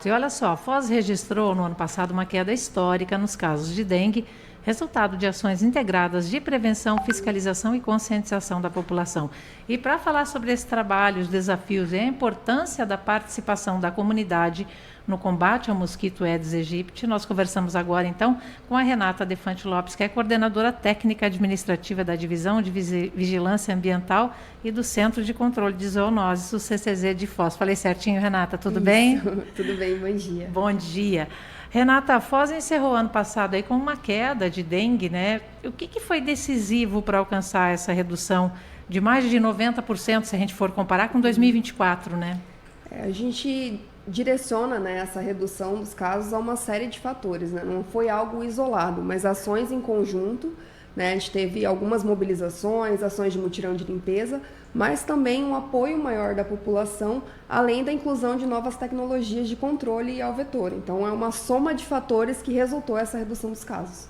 E olha só, a Foz registrou no ano passado uma queda histórica nos casos de dengue, resultado de ações integradas de prevenção, fiscalização e conscientização da população. E para falar sobre esse trabalho, os desafios e a importância da participação da comunidade no combate ao mosquito Aedes aegypti, nós conversamos agora então com a Renata Defante Lopes, que é coordenadora técnica administrativa da Divisão de Vigilância Ambiental e do Centro de Controle de Zoonoses, o CCZ de Foz. Falei certinho, Renata, tudo bem? Tudo bem, bom dia. Bom dia. Renata, a Foz encerrou ano passado aí com uma queda de dengue, né? O que foi decisivo para alcançar essa redução de mais de 90%, se a gente for comparar com 2024, né? A gente direciona, né, essa redução dos casos a uma série de fatores, né? Não foi algo isolado, mas ações em conjunto, né? A gente teve algumas mobilizações, ações de mutirão de limpeza, mas também um apoio maior da população, além da inclusão de novas tecnologias de controle ao vetor. Então, é uma soma de fatores que resultou essa redução dos casos.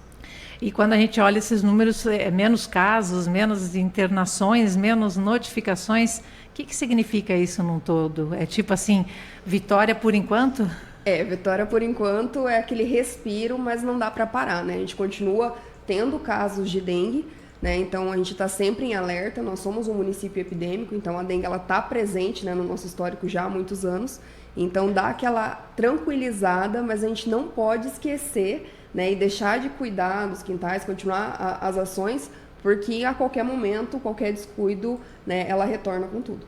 E quando a gente olha esses números, menos casos, menos internações, menos notificações, o que significa isso num todo? É tipo assim, vitória por enquanto? Vitória por enquanto é aquele respiro, mas não dá para parar, né? A gente continua tendo casos de dengue, né? Então a gente está sempre em alerta. Nós somos um município epidêmico, então a dengue ela está presente, né, no nosso histórico já há muitos anos. Então dá aquela tranquilizada, mas a gente não pode esquecer, né, e deixar de cuidar dos quintais, continuar as ações, porque a qualquer momento, qualquer descuido, né, ela retorna com tudo.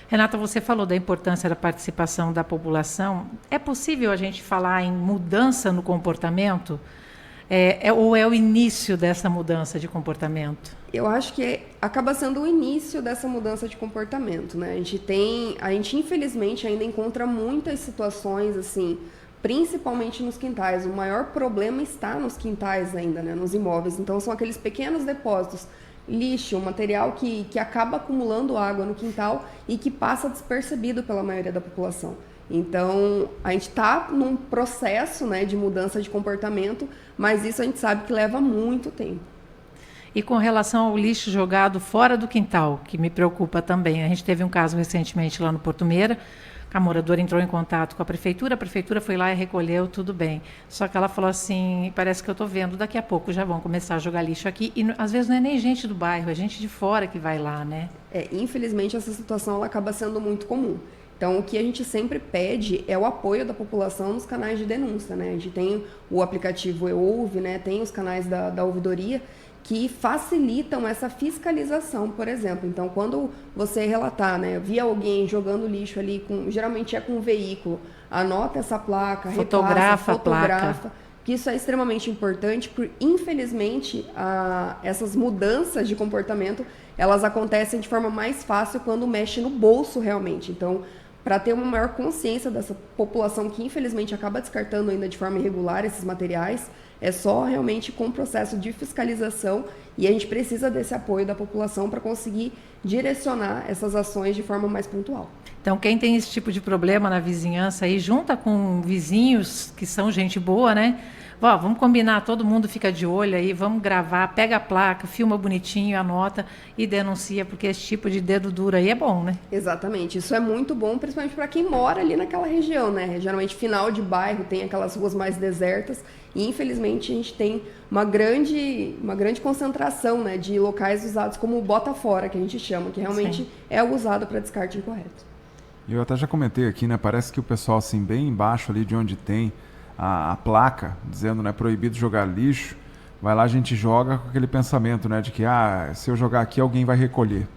Renata, você falou da importância da participação da população. É possível a gente falar em mudança no comportamento? Ou é o início dessa mudança de comportamento? Eu acho que acaba sendo o início dessa mudança de comportamento, né? A gente infelizmente ainda encontra muitas situações assim, principalmente nos quintais. O maior problema está nos quintais ainda, né? Nos imóveis. Então são aqueles pequenos depósitos, lixo, material que acaba acumulando água no quintal e que passa despercebido pela maioria da população. Então, a gente está num processo, né, de mudança de comportamento, mas isso a gente sabe que leva muito tempo. E com relação ao lixo jogado fora do quintal, que me preocupa também, a gente teve um caso recentemente lá no Porto Meira, a moradora entrou em contato com a prefeitura foi lá e recolheu, tudo bem. Só que ela falou assim, parece que eu estou vendo, daqui a pouco já vão começar a jogar lixo aqui, e às vezes não é nem gente do bairro, é gente de fora que vai lá, né? Infelizmente essa situação ela acaba sendo muito comum. Então, o que a gente sempre pede é o apoio da população nos canais de denúncia, né? A gente tem o aplicativo EOUVE, né? Tem os canais da ouvidoria que facilitam essa fiscalização, por exemplo. Então, quando você relatar, né, via alguém jogando lixo ali, geralmente é com um veículo, anota essa placa, fotografa a placa. Que isso é extremamente importante, porque, infelizmente, essas mudanças de comportamento, elas acontecem de forma mais fácil quando mexe no bolso realmente. Então, para ter uma maior consciência dessa população que, infelizmente, acaba descartando ainda de forma irregular esses materiais, é só realmente com o processo de fiscalização, e a gente precisa desse apoio da população para conseguir direcionar essas ações de forma mais pontual. Então, quem tem esse tipo de problema na vizinhança aí, junta com vizinhos que são gente boa, né? Vamos combinar, todo mundo fica de olho aí, vamos gravar, pega a placa, filma bonitinho, anota e denuncia, porque esse tipo de dedo duro aí é bom, né? Exatamente, isso é muito bom, principalmente para quem mora ali naquela região, né? Geralmente final de bairro tem aquelas ruas mais desertas e infelizmente a gente tem uma grande concentração, né, de locais usados como bota fora, que a gente chama, que realmente Sim. é usado para descarte incorreto. Eu até já comentei aqui, né? Parece que o pessoal, assim, bem embaixo ali de onde tem a placa, dizendo, né, proibido jogar lixo, vai lá, a gente joga com aquele pensamento, né, de que, se eu jogar aqui, alguém vai recolher.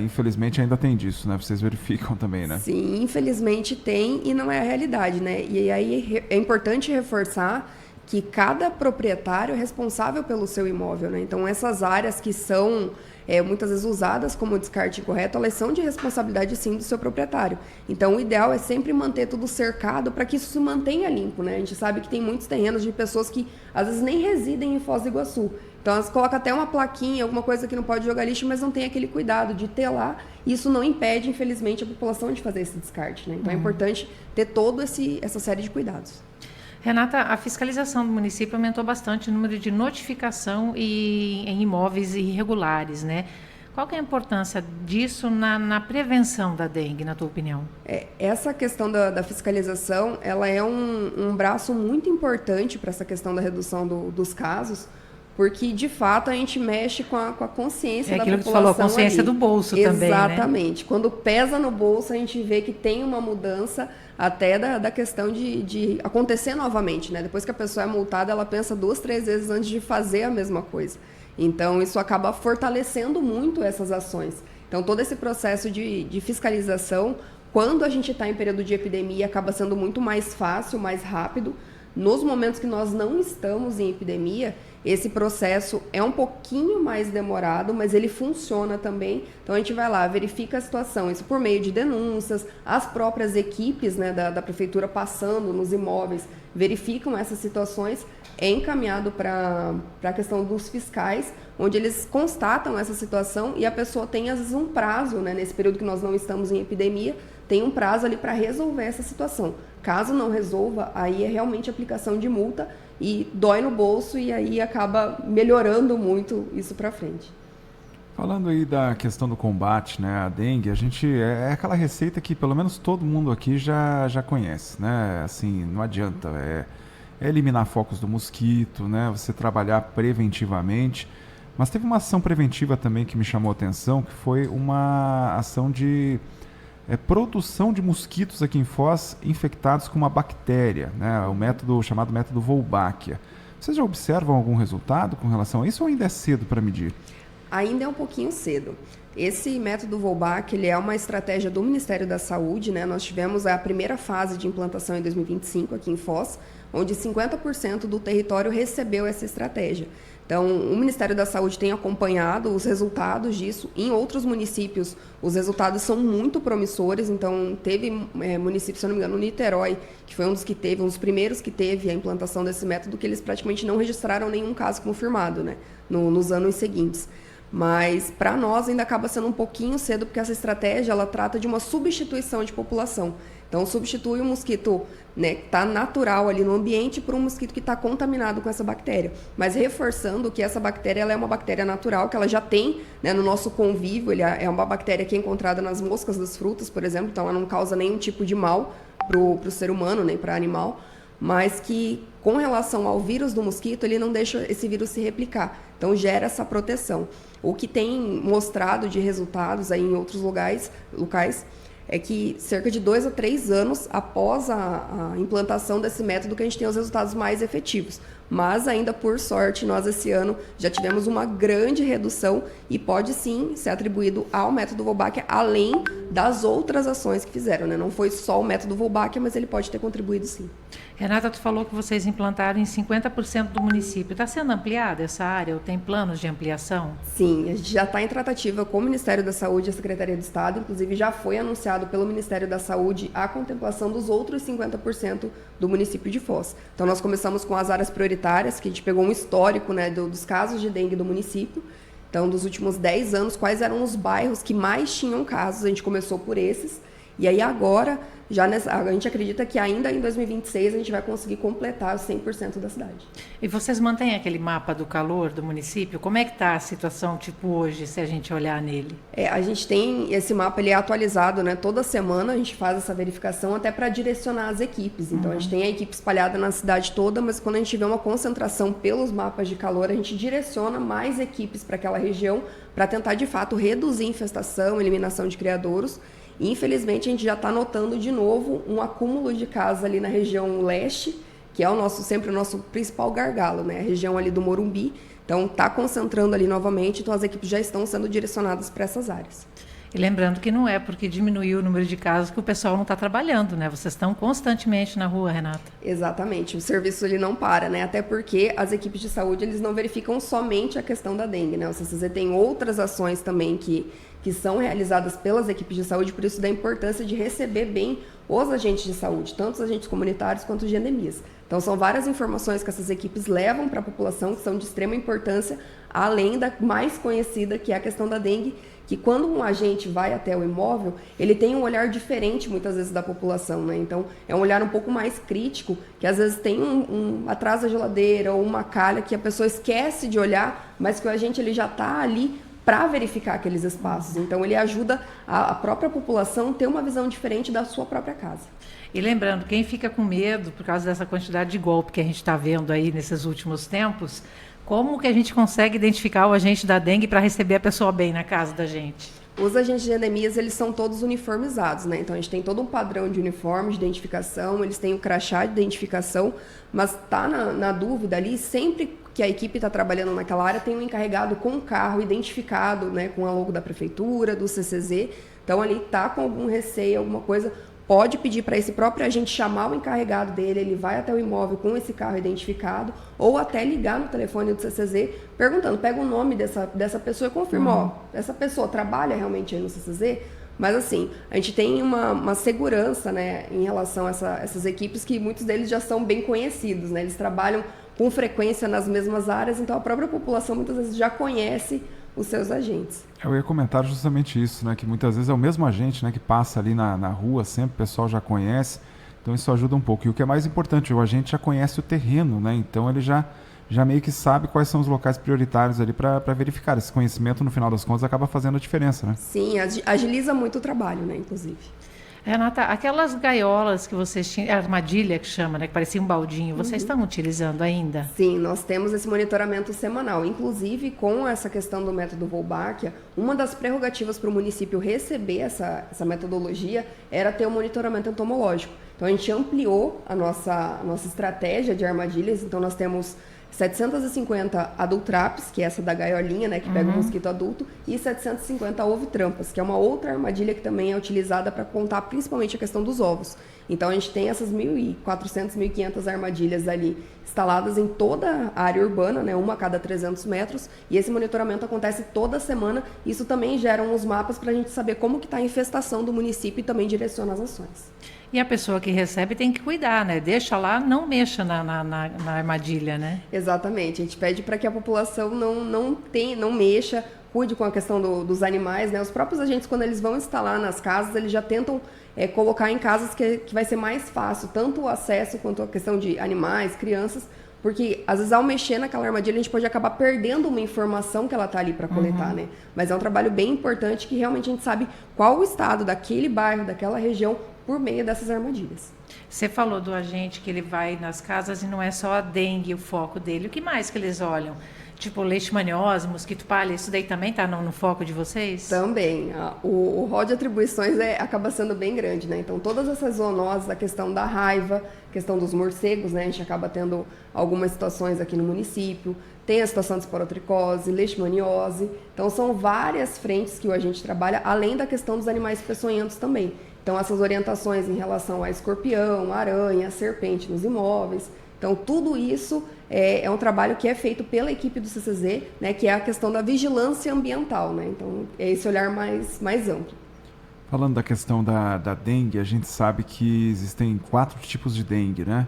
Infelizmente ainda tem disso, né? Vocês verificam também, né? Sim, infelizmente tem e não é a realidade, né? E aí é importante reforçar que cada proprietário é responsável pelo seu imóvel, né? Então, essas áreas que são muitas vezes usadas como descarte incorreto, elas são de responsabilidade, sim, do seu proprietário. Então, o ideal é sempre manter tudo cercado para que isso se mantenha limpo, né? A gente sabe que tem muitos terrenos de pessoas que, às vezes, nem residem em Foz do Iguaçu. Então, elas colocam até uma plaquinha, alguma coisa que não pode jogar lixo, mas não tem aquele cuidado de ter lá. E isso não impede, infelizmente, a população de fazer esse descarte, né? Então, é importante ter toda essa série de cuidados. Renata, a fiscalização do município aumentou bastante o número de notificação em imóveis irregulares, né? Qual que é a importância disso na prevenção da dengue, na tua opinião? Essa questão da fiscalização, ela é um braço muito importante para essa questão da redução dos casos, porque, de fato, a gente mexe com a consciência da população. É aquilo que você falou, a consciência do bolso também, né? Exatamente. Quando pesa no bolso, a gente vê que tem uma mudança até da questão de acontecer novamente, né? Depois que a pessoa é multada, ela pensa 2, 3 vezes antes de fazer a mesma coisa. Então, isso acaba fortalecendo muito essas ações. Então, todo esse processo de fiscalização, quando a gente está em período de epidemia, acaba sendo muito mais fácil, mais rápido. Nos momentos que nós não estamos em epidemia, esse processo é um pouquinho mais demorado, mas ele funciona também. Então, a gente vai lá, verifica a situação, isso por meio de denúncias, as próprias equipes, né, da prefeitura passando nos imóveis, verificam essas situações, é encaminhado para a questão dos fiscais, onde eles constatam essa situação e a pessoa tem, às vezes, um prazo, né, nesse período que nós não estamos em epidemia, tem um prazo ali para resolver essa situação. Caso não resolva, aí é realmente aplicação de multa e dói no bolso e aí acaba melhorando muito isso para frente. Falando aí da questão do combate, né, à dengue, a gente é aquela receita que pelo menos todo mundo aqui já conhece, né? Assim, não adianta, é eliminar focos do mosquito, né? Você trabalhar preventivamente. Mas teve uma ação preventiva também que me chamou a atenção, que foi uma ação de produção de mosquitos aqui em Foz infectados com uma bactéria, né? O método chamado método Wolbachia. Vocês já observam algum resultado com relação a isso ou ainda é cedo para medir? Ainda é um pouquinho cedo. Esse método Wolbachia, ele é uma estratégia do Ministério da Saúde, né? Nós tivemos a primeira fase de implantação em 2025 aqui em Foz, onde 50% do território recebeu essa estratégia. Então, o Ministério da Saúde tem acompanhado os resultados disso. Em outros municípios, os resultados são muito promissores. Então, teve município, se eu não me engano, Niterói, que foi um dos primeiros que teve a implantação desse método, que eles praticamente não registraram nenhum caso confirmado, né, nos anos seguintes. Mas, para nós, ainda acaba sendo um pouquinho cedo, porque essa estratégia ela trata de uma substituição de população. Então, substitui o mosquito, né, que está natural ali no ambiente por um mosquito que está contaminado com essa bactéria. Mas reforçando que essa bactéria ela é uma bactéria natural, que ela já tem, né, no nosso convívio. É uma bactéria que é encontrada nas moscas das frutas, por exemplo. Então, ela não causa nenhum tipo de mal para o ser humano, nem para animal. Mas que, com relação ao vírus do mosquito, ele não deixa esse vírus se replicar. Então, gera essa proteção. O que tem mostrado de resultados aí em outros locais é que cerca de 2 a 3 anos após a implantação desse método que a gente tem os resultados mais efetivos. Mas ainda, por sorte, nós esse ano já tivemos uma grande redução e pode sim ser atribuído ao método Wolbachia, além das outras ações que fizeram, né? Não foi só o método Wolbachia, mas ele pode ter contribuído sim. Renata, tu falou que vocês implantaram em 50% do município. Está sendo ampliada essa área ou tem planos de ampliação? Sim, a gente já está em tratativa com o Ministério da Saúde e a Secretaria do Estado. Inclusive, já foi anunciado pelo Ministério da Saúde a contemplação dos outros 50% do município de Foz. Então, nós começamos com as áreas prioritárias, que a gente pegou um histórico, né, dos casos de dengue do município. Então, dos últimos 10 anos, quais eram os bairros que mais tinham casos? A gente começou por esses. E aí agora, a gente acredita que ainda em 2026 a gente vai conseguir completar os 100% da cidade. E vocês mantêm aquele mapa do calor do município? Como é que está a situação, tipo hoje, se a gente olhar nele? A gente tem esse mapa, ele é atualizado, né? Toda semana a gente faz essa verificação até para direcionar as equipes. Então, a gente tem a equipe espalhada na cidade toda, mas quando a gente vê uma concentração pelos mapas de calor, a gente direciona mais equipes para aquela região para tentar, de fato, reduzir infestação, eliminação de criadouros. Infelizmente, a gente já está notando de novo um acúmulo de casos ali na região leste, que é sempre o nosso principal gargalo, né? A região ali do Morumbi. Então, está concentrando ali novamente, então as equipes já estão sendo direcionadas para essas áreas. E lembrando que não é porque diminuiu o número de casos que o pessoal não está trabalhando, né? Vocês estão constantemente na rua, Renata. Exatamente, o serviço ele não para, né? Até porque as equipes de saúde eles não verificam somente a questão da dengue, né? O CCZ tem outras ações também que são realizadas pelas equipes de saúde, por isso da importância de receber bem os agentes de saúde, tanto os agentes comunitários quanto os de endemias. Então, são várias informações que essas equipes levam para a população, que são de extrema importância, além da mais conhecida, que é a questão da dengue, que quando um agente vai até o imóvel, ele tem um olhar diferente, muitas vezes, da população, né? Então, é um olhar um pouco mais crítico, que às vezes tem atrás da geladeira ou uma calha que a pessoa esquece de olhar, mas que o agente ele já está ali para verificar aqueles espaços. Então, ele ajuda a própria população a ter uma visão diferente da sua própria casa. E lembrando, quem fica com medo por causa dessa quantidade de golpe que a gente está vendo aí nesses últimos tempos, como que a gente consegue identificar o agente da dengue para receber a pessoa bem na casa da gente? Os agentes de endemias, eles são todos uniformizados, né? Então, a gente tem todo um padrão de uniforme, de identificação, eles têm o crachá de identificação, mas tá na dúvida ali, sempre que a equipe está trabalhando naquela área, tem um encarregado com um carro identificado, né? Com a logo da prefeitura, do CCZ. Então, ali tá com algum receio, alguma coisa, pode pedir para esse próprio agente chamar o encarregado dele, ele vai até o imóvel com esse carro identificado, ou até ligar no telefone do CCZ, perguntando, pega o nome dessa pessoa e confirma, ó, essa pessoa trabalha realmente aí no CCZ? Mas assim, a gente tem uma segurança, né, em relação a essas equipes, que muitos deles já são bem conhecidos, né, eles trabalham com frequência nas mesmas áreas, então a própria população muitas vezes já conhece os seus agentes. Eu ia comentar justamente isso, né? Que muitas vezes é o mesmo agente, né, que passa ali na rua, sempre o pessoal já conhece, então isso ajuda um pouco. E o que é mais importante, o agente já conhece o terreno, né? Então ele já meio que sabe quais são os locais prioritários ali para verificar. Esse conhecimento, no final das contas, acaba fazendo a diferença, né? Sim, agiliza muito o trabalho, né, inclusive. Renata, aquelas gaiolas que vocês tinham, armadilha que chama, né, que parecia um baldinho, vocês estão utilizando ainda? Sim, nós temos esse monitoramento semanal. Inclusive, com essa questão do método Wolbachia, uma das prerrogativas para o município receber essa metodologia era ter um monitoramento entomológico. Então, a gente ampliou a nossa estratégia de armadilhas. Então, nós temos 750 adult traps, que é essa da gaiolinha, né, que pega o mosquito adulto, e 750 ovitrampas, que é uma outra armadilha que também é utilizada para contar principalmente a questão dos ovos. Então, a gente tem essas 1.400, 1.500 armadilhas ali instaladas em toda a área urbana, né, uma a cada 300 metros, e esse monitoramento acontece toda semana. Isso também gera uns mapas para a gente saber como que está a infestação do município e também direciona as ações. E a pessoa que recebe tem que cuidar, né? Deixa lá, não mexa na armadilha, né? Exatamente. A gente pede para que a população não mexa, cuide com a questão dos animais, né? Os próprios agentes, quando eles vão instalar nas casas, eles já tentam colocar em casas que vai ser mais fácil, tanto o acesso quanto a questão de animais, crianças, porque às vezes ao mexer naquela armadilha a gente pode acabar perdendo uma informação que ela está ali para coletar, né? Mas é um trabalho bem importante que realmente a gente sabe qual o estado daquele bairro, daquela região, por meio dessas armadilhas. Você falou do agente que ele vai nas casas e não é só a dengue o foco dele. O que mais que eles olham? Tipo leishmaniose, mosquito palha, isso daí também está no foco de vocês? Também. O rol de atribuições acaba sendo bem grande, né? Então, todas essas zoonoses, a questão da raiva, a questão dos morcegos, né? A gente acaba tendo algumas situações aqui no município. Tem a situação de esporotricose, leishmaniose. Então, são várias frentes que o agente trabalha, além da questão dos animais peçonhentos também. Então, essas orientações em relação a escorpião, aranha, serpente nos imóveis. Então, tudo isso é um trabalho que é feito pela equipe do CCZ, né, que é a questão da vigilância ambiental, né? Então, é esse olhar mais amplo. Falando da questão da dengue, a gente sabe que existem 4 tipos de dengue, né?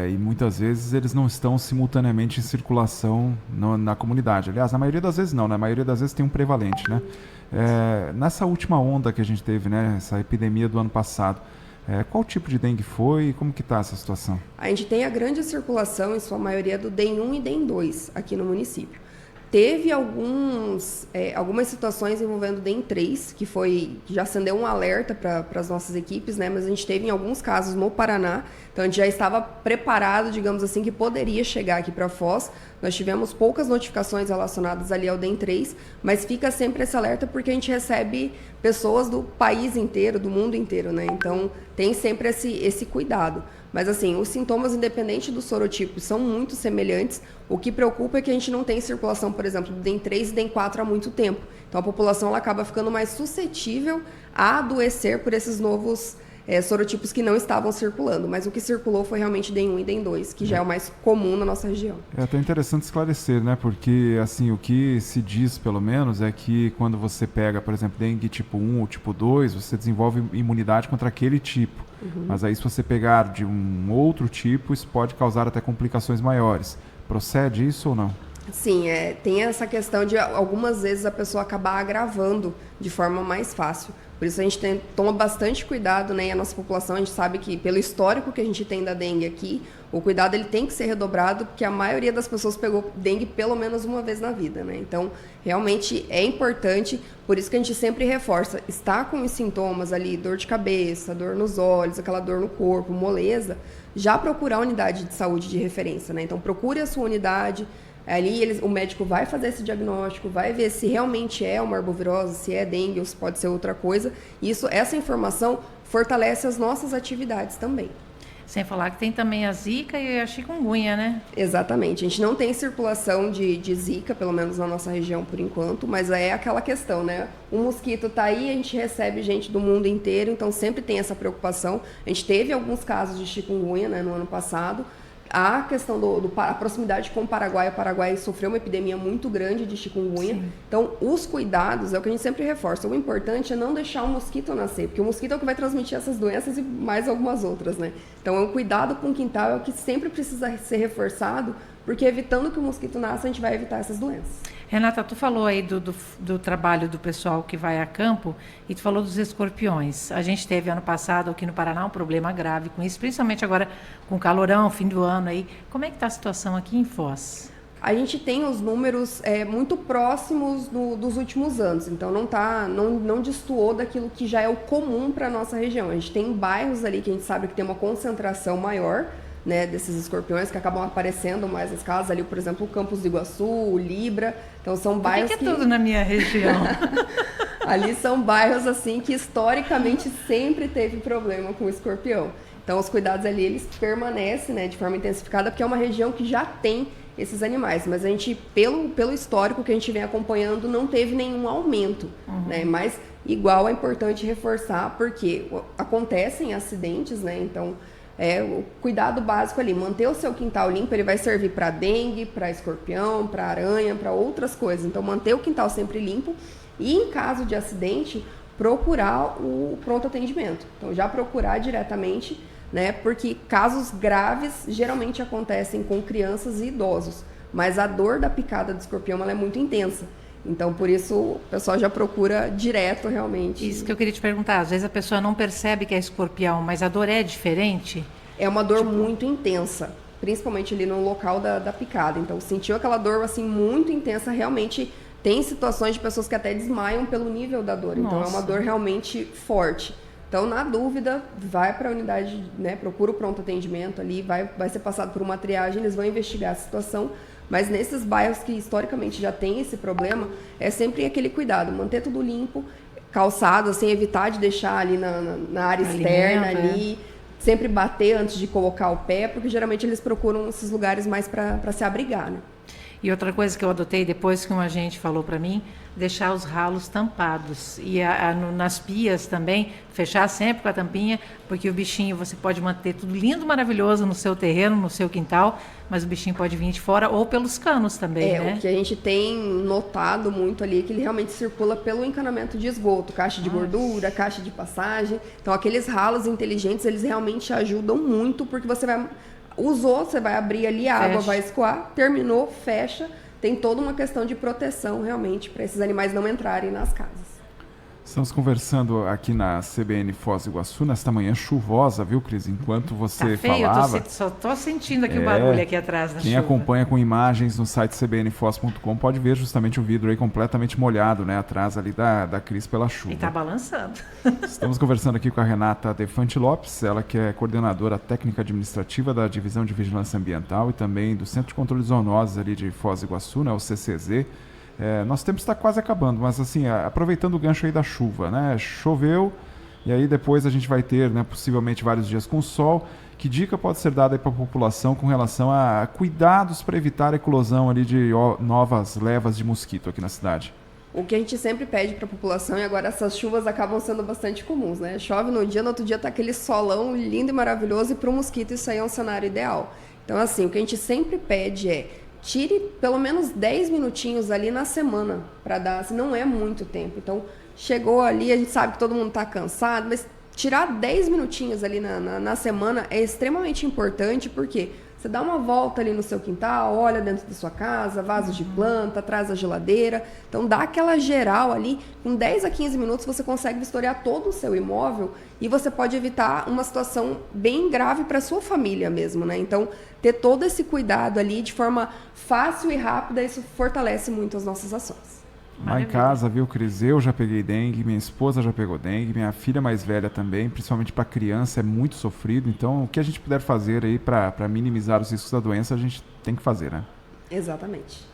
E muitas vezes eles não estão simultaneamente em circulação na comunidade. Aliás, na maioria das vezes não, na maioria das vezes tem um prevalente, né? Nessa última onda que a gente teve, né, essa epidemia do ano passado, qual tipo de dengue foi e como que está essa situação? A gente tem a grande circulação, em sua maioria, do DEM 1 e DEM 2 aqui no município. Teve algumas situações envolvendo o DEM 3, que já acendeu um alerta para as nossas equipes, né? Mas a gente teve em alguns casos no Paraná, então a gente já estava preparado, digamos assim, que poderia chegar aqui para Foz. Nós tivemos poucas notificações relacionadas ali ao DEM 3, mas fica sempre esse alerta porque a gente recebe pessoas do país inteiro, do mundo inteiro, né? Então tem sempre esse cuidado. Mas assim, os sintomas, independente do sorotipo, são muito semelhantes. O que preocupa é que a gente não tem circulação, por exemplo, do DEM 3 e DEM 4 há muito tempo. Então a população ela acaba ficando mais suscetível a adoecer por esses novos sorotipos que não estavam circulando. Mas o que circulou foi realmente DEM 1 e DEM 2, que já é o mais comum na nossa região. É até interessante esclarecer, né? Porque assim, o que se diz, pelo menos, é que quando você pega, por exemplo, dengue tipo 1 ou tipo 2, você desenvolve imunidade contra aquele tipo. Mas aí se você pegar de um outro tipo, isso pode causar até complicações maiores. Procede isso ou não? Sim, tem essa questão de algumas vezes a pessoa acabar agravando de forma mais fácil. Por isso a gente toma bastante cuidado, né? E a nossa população, a gente sabe que pelo histórico que a gente tem da dengue aqui, o cuidado ele tem que ser redobrado, porque a maioria das pessoas pegou dengue pelo menos uma vez na vida, né? Então, realmente é importante, por isso que a gente sempre reforça, está com os sintomas ali, dor de cabeça, dor nos olhos, aquela dor no corpo, moleza, já procurar a unidade de saúde de referência, né? Então, procure a sua unidade. Ali o médico vai fazer esse diagnóstico, vai ver se realmente é uma arbovirose, se é dengue ou se pode ser outra coisa. E essa informação fortalece as nossas atividades também. Sem falar que tem também a zika e a chikungunya, né? Exatamente. A gente não tem circulação de zika, pelo menos na nossa região por enquanto, mas é aquela questão, né? O mosquito está aí, a gente recebe gente do mundo inteiro, então sempre tem essa preocupação. A gente teve alguns casos de chikungunya, né, no ano passado. A questão a proximidade com o Paraguai sofreu uma epidemia muito grande de chikungunya. Sim. Então, os cuidados, é o que a gente sempre reforça. O importante é não deixar o mosquito nascer, porque o mosquito é o que vai transmitir essas doenças e mais algumas outras, né? Então, o cuidado com o quintal é o que sempre precisa ser reforçado, porque evitando que o mosquito nasça, a gente vai evitar essas doenças. Renata, tu falou aí do trabalho do pessoal que vai a campo e tu falou dos escorpiões. A gente teve ano passado aqui no Paraná um problema grave com isso, principalmente agora com o calorão, fim do ano aí. Como é que está a situação aqui em Foz? A gente tem os números muito próximos dos últimos anos, então não destoou daquilo que já é o comum para a nossa região. A gente tem bairros ali que a gente sabe que tem uma concentração maior, né, desses escorpiões que acabam aparecendo mais nas casas, ali, por exemplo, o Campos do Iguaçu, o Libra, então são bairros que é tudo na minha região. Ali são bairros assim que historicamente sempre teve problema com o escorpião. Então os cuidados ali eles permanecem, né, de forma intensificada, porque é uma região que já tem esses animais, mas a gente pelo histórico que a gente vem acompanhando não teve nenhum aumento, né? Mas igual é importante reforçar porque acontecem acidentes, né? Então o cuidado básico ali, manter o seu quintal limpo, ele vai servir para dengue, para escorpião, para aranha, para outras coisas. Então, manter o quintal sempre limpo e, em caso de acidente, procurar o pronto atendimento. Então, já procurar diretamente, né? Porque casos graves geralmente acontecem com crianças e idosos, mas a dor da picada do escorpião ela é muito intensa. Então, por isso, o pessoal já procura direto, realmente. Isso que eu queria te perguntar. Às vezes a pessoa não percebe que é escorpião, mas a dor é diferente? É uma dor muito intensa, principalmente ali no local da picada. Então, sentiu aquela dor, assim, muito intensa, realmente tem situações de pessoas que até desmaiam pelo nível da dor. Então, é uma dor realmente forte. Então, na dúvida, vai para a unidade, né, procura o pronto atendimento ali, vai ser passado por uma triagem, eles vão investigar a situação. Mas nesses bairros que historicamente já tem esse problema, é sempre aquele cuidado, manter tudo limpo, calçado, assim, evitar de deixar ali na área externa ali, sempre bater antes de colocar o pé, porque geralmente eles procuram esses lugares mais para se abrigar, né? E outra coisa que eu adotei depois que um agente falou para mim, deixar os ralos tampados. E nas pias também, fechar sempre com a tampinha, porque o bichinho você pode manter tudo lindo, maravilhoso no seu terreno, no seu quintal, mas o bichinho pode vir de fora ou pelos canos também, né? O que a gente tem notado muito ali é que ele realmente circula pelo encanamento de esgoto, caixa de gordura, caixa de passagem. Então, aqueles ralos inteligentes, eles realmente ajudam muito, porque você você vai abrir ali, a água vai escoar, terminou, fecha. Tem toda uma questão de proteção, realmente, para esses animais não entrarem nas casas. Estamos conversando aqui na CBN Foz do Iguaçu, nesta manhã chuvosa, viu, Cris? Enquanto você falava... Só estou sentindo aqui o barulho aqui atrás da chuva. Quem acompanha com imagens no site cbnfoz.com pode ver justamente o vidro aí completamente molhado, né? Atrás ali da Cris pela chuva. E está balançando. Estamos conversando aqui com a Renata Defante Lopes, ela que é coordenadora técnica administrativa da Divisão de Vigilância Ambiental e também do Centro de Controle de Zoonoses ali de Foz do Iguaçu, né? O CCZ. Nosso tempo está quase acabando, mas assim, aproveitando o gancho aí da chuva, né? Choveu e aí depois a gente vai ter, né, possivelmente vários dias com sol. Que dica pode ser dada para a população com relação a cuidados para evitar a eclosão ali de novas levas de mosquito aqui na cidade? O que a gente sempre pede para a população, e agora essas chuvas acabam sendo bastante comuns, né? Chove num dia, no outro dia tá aquele solão lindo e maravilhoso, e para o mosquito isso aí é um cenário ideal. Então, assim, o que a gente sempre pede tire pelo menos 10 minutinhos ali na semana para dar, assim, não é muito tempo. Então, chegou ali, a gente sabe que todo mundo está cansado, mas tirar 10 minutinhos ali na semana é extremamente importante, porque Você dá uma volta ali no seu quintal, olha dentro da sua casa, vasos de planta, atrás da geladeira. Então, dá aquela geral ali. Com 10 a 15 minutos, você consegue vistoriar todo o seu imóvel e você pode evitar uma situação bem grave para sua família mesmo, né? Então, ter todo esse cuidado ali de forma fácil e rápida, isso fortalece muito as nossas ações. Lá em casa, viu, Cris? Eu já peguei dengue, minha esposa já pegou dengue, minha filha mais velha também, principalmente para criança, é muito sofrido. Então, o que a gente puder fazer aí para minimizar os riscos da doença, a gente tem que fazer, né? Exatamente.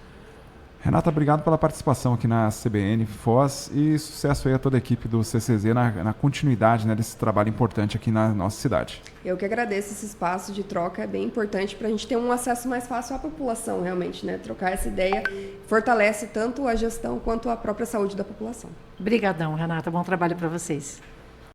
Renata, obrigado pela participação aqui na CBN Foz e sucesso aí a toda a equipe do CCZ na continuidade, né, desse trabalho importante aqui na nossa cidade. Eu que agradeço esse espaço de troca, é bem importante para a gente ter um acesso mais fácil à população, realmente, né? Trocar essa ideia fortalece tanto a gestão quanto a própria saúde da população. Obrigadão, Renata. Bom trabalho para vocês.